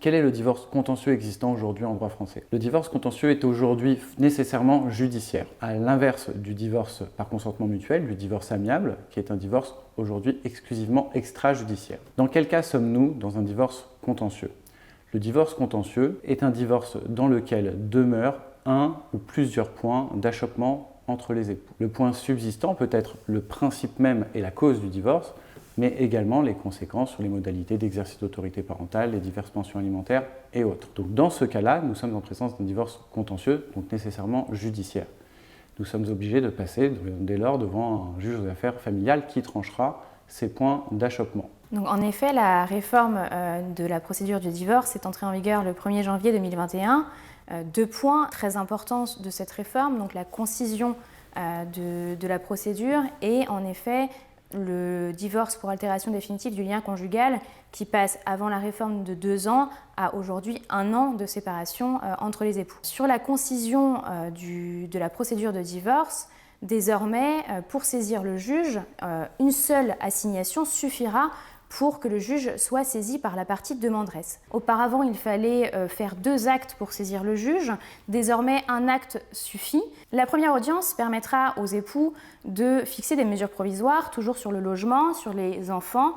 Quel est le divorce contentieux existant aujourd'hui en droit français? Le divorce contentieux est aujourd'hui nécessairement judiciaire, à l'inverse du divorce par consentement mutuel, du divorce amiable, qui est un divorce aujourd'hui exclusivement extrajudiciaire. Dans quel cas sommes-nous dans un divorce contentieux? Le divorce contentieux est un divorce dans lequel demeure un ou plusieurs points d'achoppement entre les époux. Le point subsistant peut être le principe même et la cause du divorce, mais également les conséquences sur les modalités d'exercice d'autorité parentale, les diverses pensions alimentaires et autres. Donc dans ce cas-là, nous sommes en présence d'un divorce contentieux, donc nécessairement judiciaire. Nous sommes obligés de passer dès lors devant un juge aux affaires familiales qui tranchera ces points d'achoppement. Donc, en effet, la réforme de la procédure du divorce est entrée en vigueur le 1er janvier 2021. Deux points très importants de cette réforme, donc la concision de la procédure et en effet le divorce pour altération définitive du lien conjugal qui passe avant la réforme de 2 ans à aujourd'hui 1 an de séparation entre les époux. Sur la concision de la procédure de divorce, désormais, pour saisir le juge, une seule assignation suffira pour que le juge soit saisi par la partie demanderesse. Auparavant, il fallait faire 2 actes pour saisir le juge. Désormais, un acte suffit. La première audience permettra aux époux de fixer des mesures provisoires, toujours sur le logement, sur les enfants,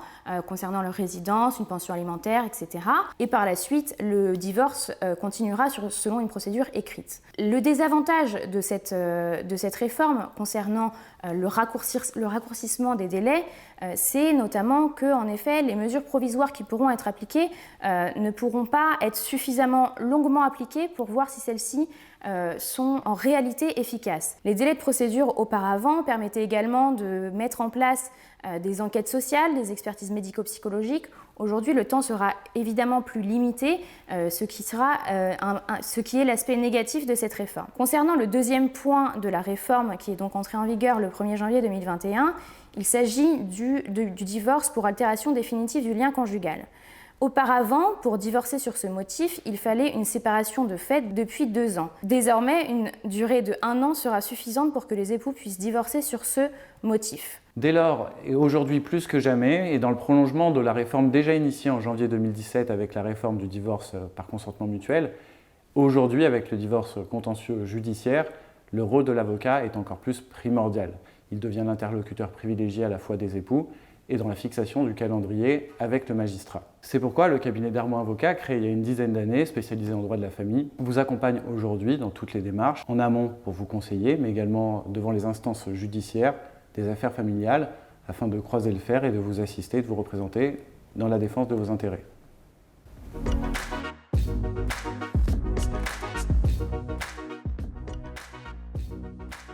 concernant leur résidence, une pension alimentaire, etc. Et par la suite, le divorce continuera selon une procédure écrite. Le désavantage de cette réforme concernant le raccourcissement des délais, c'est notamment que, en effet, les mesures provisoires qui pourront être appliquées ne pourront pas être suffisamment longuement appliquées pour voir si celles-ci sont en réalité efficaces. Les délais de procédure auparavant permettaient également de mettre en place des enquêtes sociales, des expertises médico-psychologiques. Aujourd'hui, le temps sera évidemment plus limité, ce qui est l'aspect négatif de cette réforme. Concernant le deuxième point de la réforme, qui est donc entré en vigueur le 1er janvier 2021, il s'agit du divorce pour altération définitive du lien conjugal. Auparavant, pour divorcer sur ce motif, il fallait une séparation de fait depuis 2 ans. Désormais, une durée de 1 an sera suffisante pour que les époux puissent divorcer sur ce motif. Dès lors, et aujourd'hui plus que jamais, et dans le prolongement de la réforme déjà initiée en janvier 2017 avec la réforme du divorce par consentement mutuel, aujourd'hui avec le divorce contentieux judiciaire, le rôle de l'avocat est encore plus primordial. Il devient l'interlocuteur privilégié à la fois des époux et dans la fixation du calendrier avec le magistrat. C'est pourquoi le cabinet d'Armand Avocat, créé il y a une dizaine d'années, spécialisé en droit de la famille, vous accompagne aujourd'hui dans toutes les démarches, en amont pour vous conseiller, mais également devant les instances judiciaires des affaires familiales, afin de croiser le fer et de vous assister, de vous représenter dans la défense de vos intérêts.